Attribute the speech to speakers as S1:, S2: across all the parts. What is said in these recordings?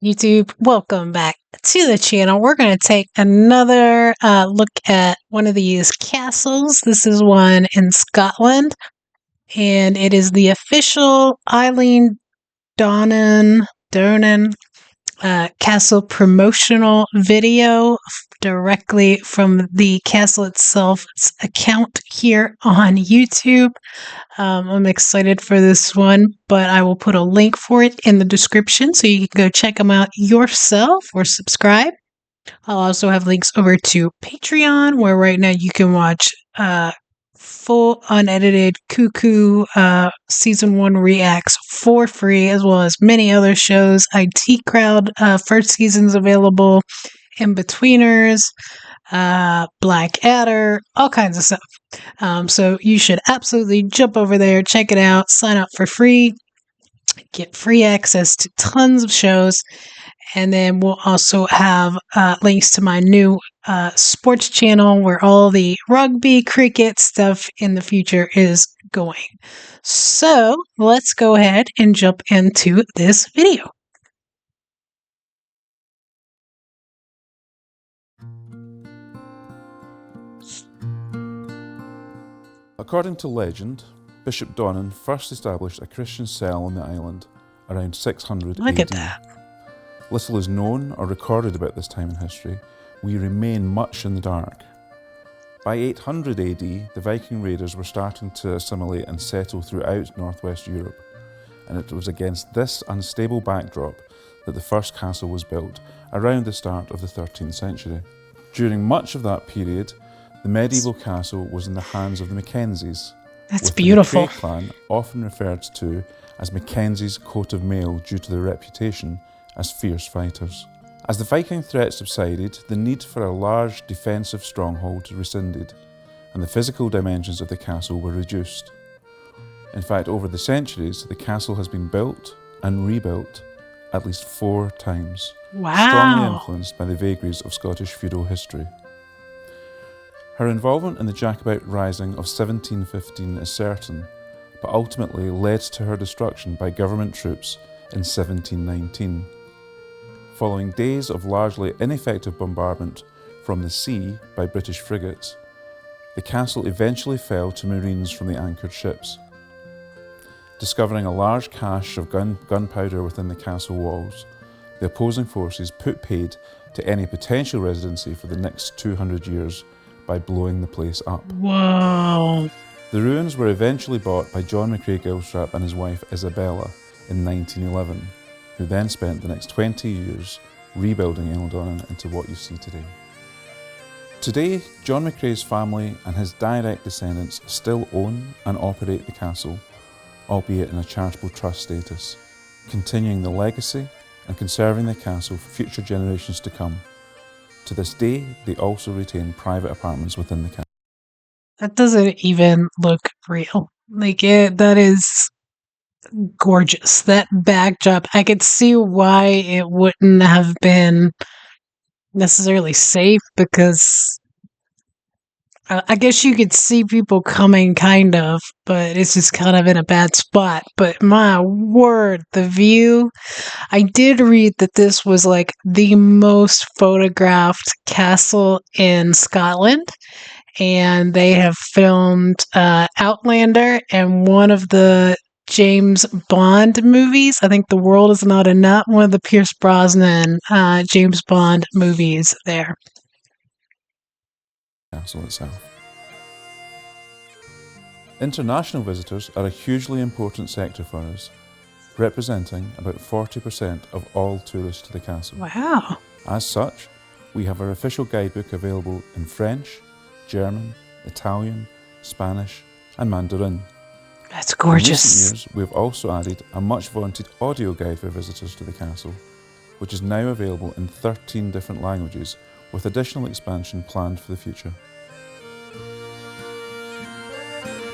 S1: YouTube, welcome back to the channel. We're going to take another look at one of these castles. This is one in Scotland, and it is the official Eilean Donan Castle promotional video directly from the castle itself's account here on YouTube. I'm excited for this one, but I will put a link for it in the description so you can go check them out yourself or subscribe. I'll also have links over to Patreon, where right now you can watch full unedited Cuckoo season 1 reacts for free, as well as many other shows. IT Crowd first season's available, In-Betweeners, Black Adder, all kinds of stuff. So you should absolutely jump over there, check it out, sign up for free, get free access to tons of shows. And then we'll also have links to my new sports channel where all the rugby, cricket stuff in the future is going. So let's go ahead and jump into this video.
S2: According to legend, Bishop Donan first established a Christian cell on the island around 600
S1: Look
S2: AD.
S1: at that.
S2: Little is known or recorded about this time in history. We remain much in the dark. By 800 AD, the Viking raiders were starting to assimilate and settle throughout northwest Europe, and it was against this unstable backdrop that the first castle was built around the start of the 13th century. During much of that period, the medieval castle was in the hands of the Mackenzies.
S1: That's
S2: with
S1: beautiful.
S2: The MacRae clan often referred to as Mackenzie's coat of mail due to their reputation as fierce fighters. As the Viking threat subsided, the need for a large defensive stronghold rescinded, and the physical dimensions of the castle were reduced. In fact, over the centuries, the castle has been built and rebuilt at least 4 times, strongly influenced by the vagaries of Scottish feudal history. Her involvement in the Jacobite Rising of 1715 is certain, but ultimately led to her destruction by government troops in 1719. Following days of largely ineffective bombardment from the sea by British frigates, the castle eventually fell to Marines from the anchored ships. Discovering a large cache of gunpowder within the castle walls, the opposing forces put paid to any potential residency for the next 200 years by blowing the place up.
S1: Whoa.
S2: The ruins were eventually bought by John MacRae Gilstrap and his wife Isabella in 1911, who then spent the next 20 years rebuilding Eilean Donan into what you see today. Today, John MacRae's family and his direct descendants still own and operate the castle, albeit in a charitable trust status, continuing the legacy and conserving the castle for future generations to come. To this day, they also retain private apartments within the castle.
S1: That doesn't even look real. That is gorgeous. That backdrop, I could see why it wouldn't have been necessarily safe, because I guess you could see people coming, kind of, but it's just kind of in a bad spot. But my word, the view. I did read that this was like the most photographed castle in Scotland, and they have filmed Outlander and one of the James Bond movies. I think The World Is Not Enough, one of the Pierce Brosnan James Bond movies there.
S2: Castle itself. International visitors are a hugely important sector for us, representing about 40% of all tourists to the castle.
S1: Wow.
S2: As such, we have our official guidebook available in French, German, Italian, Spanish and Mandarin.
S1: That's gorgeous.
S2: In recent years, we have also added a much vaunted audio guide for visitors to the castle, which is now available in 13 different languages, with additional expansion planned for the future.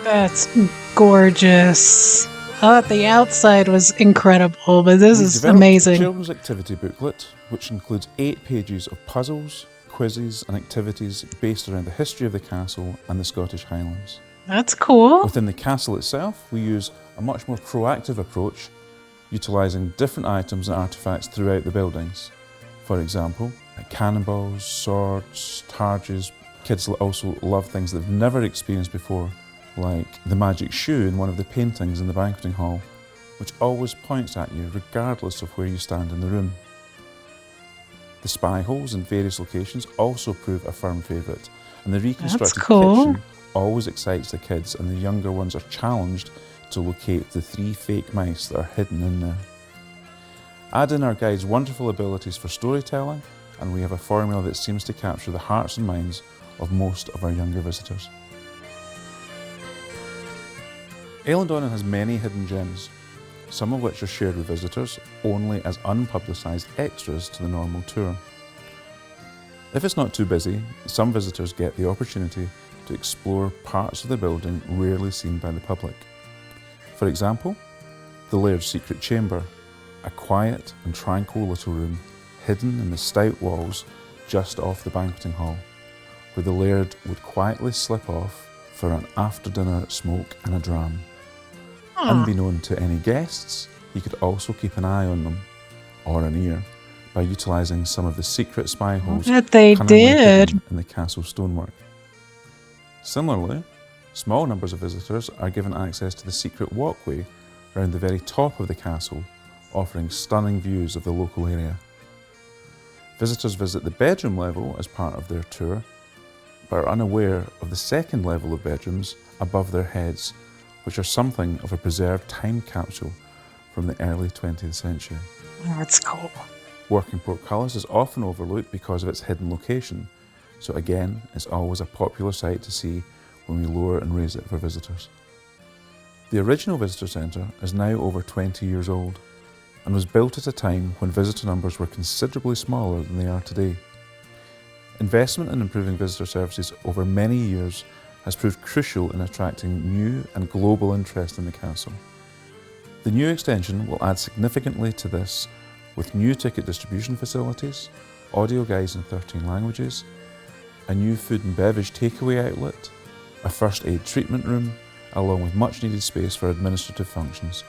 S1: That's gorgeous. I thought the outside was incredible, but this is amazing.
S2: A children's activity booklet, which includes 8 pages of puzzles, quizzes and activities based around the history of the castle and the Scottish Highlands.
S1: That's cool.
S2: Within the castle itself, we use a much more proactive approach utilising different items and artefacts throughout the buildings. For example, cannonballs, swords, targes. Kids also love things they've never experienced before, like the magic shoe in one of the paintings in the banqueting hall, which always points at you regardless of where you stand in the room. The spy holes in various locations also prove a firm favourite, and the reconstructed kitchen always excites the kids, and the younger ones are challenged to locate the 3 fake mice that are hidden in there. Add in our guide's wonderful abilities for storytelling, and we have a formula that seems to capture the hearts and minds of most of our younger visitors. Eilean Donan has many hidden gems, some of which are shared with visitors only as unpublicised extras to the normal tour. If it's not too busy, some visitors get the opportunity to explore parts of the building rarely seen by the public. For example, the Laird's secret chamber, a quiet and tranquil little room hidden in the stout walls just off the banqueting hall, where the Laird would quietly slip off for an after-dinner smoke and a dram. Unbeknown to any guests, he could also keep an eye on them, or an ear, by utilising some of the secret spy holes hidden in the castle stonework. Similarly, small numbers of visitors are given access to the secret walkway around the very top of the castle, offering stunning views of the local area. Visitors visit the bedroom level as part of their tour, but are unaware of the second level of bedrooms above their heads, which are something of a preserved time capsule from the early 20th century.
S1: That's cool.
S2: Working portcullis is often overlooked because of its hidden location, so again, it's always a popular sight to see when we lower and raise it for visitors. The original visitor centre is now over 20 years old and was built at a time when visitor numbers were considerably smaller than they are today. Investment in improving visitor services over many years has proved crucial in attracting new and global interest in the castle. The new extension will add significantly to this with new ticket distribution facilities, audio guides in 13 languages, a new food and beverage takeaway outlet, a first aid treatment room, along with much needed space for administrative functions.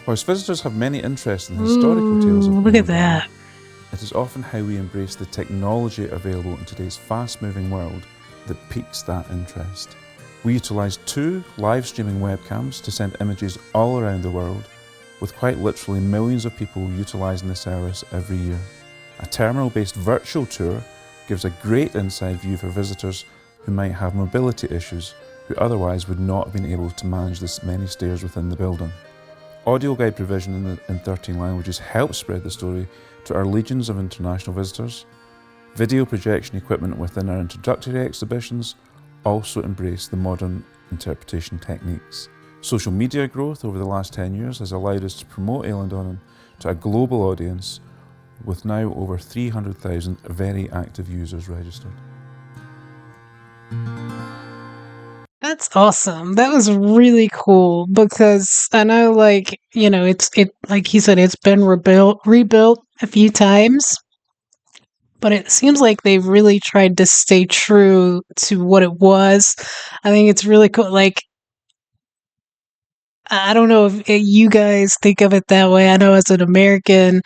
S2: Whilst visitors have many interests in the historical tales of
S1: look at that.
S2: It is often how we embrace the technology available in today's fast-moving world that piques that interest. We utilise 2 live streaming webcams to send images all around the world, with quite literally millions of people utilising the service every year. A terminal-based virtual tour gives a great inside view for visitors who might have mobility issues, who otherwise would not have been able to manage the many stairs within the building. Audio guide provision in 13 languages helps spread the story to our legions of international visitors. Video projection equipment within our introductory exhibitions also embrace the modern interpretation techniques. Social media growth over the last 10 years has allowed us to promote Eilean Donan to a global audience, with now over 300,000 very active users registered.
S1: That's awesome. That was really cool because I know, like, you know, it like he said, it's been rebuilt a few times, but it seems like they've really tried to stay true to what it was. I think it's really cool. Like, I don't know if you guys think of it that way. I know as an American,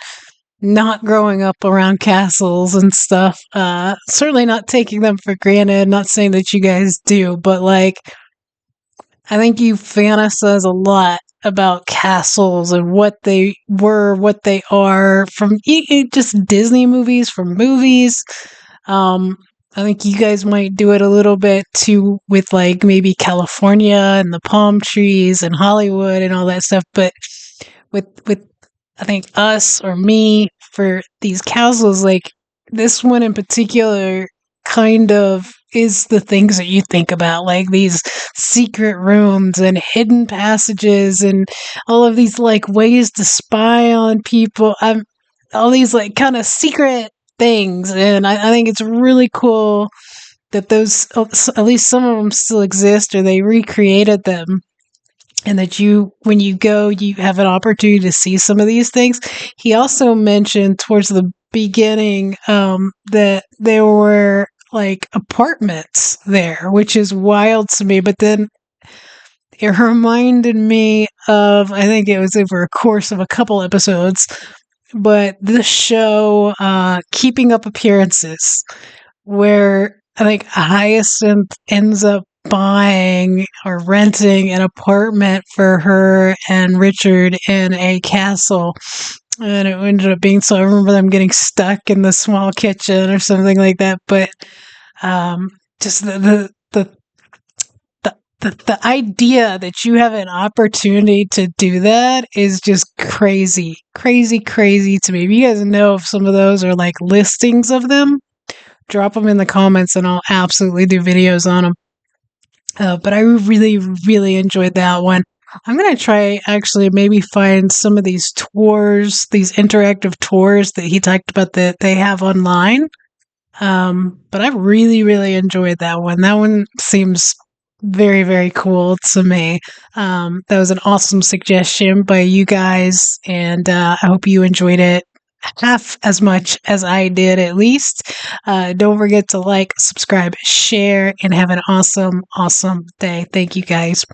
S1: not growing up around castles and stuff, certainly not taking them for granted, not saying that you guys do, but like, I think you fantasize a lot about castles and what they were, what they are from just Disney movies, from movies. I think you guys might do it a little bit too with like maybe California and the palm trees and Hollywood and all that stuff. But with I think us or me for these castles, like this one in particular kind of is the things that you think about, like these secret rooms and hidden passages and all of these like ways to spy on people. All these like kind of secret things, and I think it's really cool that those, at least some of them, still exist or they recreated them, and that when you go, you have an opportunity to see some of these things. He also mentioned towards the beginning that there were like apartments there, which is wild to me. But then it reminded me of, I think it was over a course of a couple episodes, but the show Keeping Up Appearances, where I think Hyacinth ends up buying or renting an apartment for her and Richard in a castle. And it ended up being so. I remember them getting stuck in the small kitchen or something like that. But just the idea that you have an opportunity to do that is just crazy, crazy, crazy to me. If you guys know if some of those are like listings of them, drop them in the comments and I'll absolutely do videos on them. But I really, really enjoyed that one. I'm going to try actually maybe find some of these tours, these interactive tours that he talked about that they have online. But I really, really enjoyed that one. That one seems very, very cool to me. That was an awesome suggestion by you guys, and I hope you enjoyed it half as much as I did, at least. Don't forget to like, subscribe, share, and have an awesome, awesome day. Thank you guys.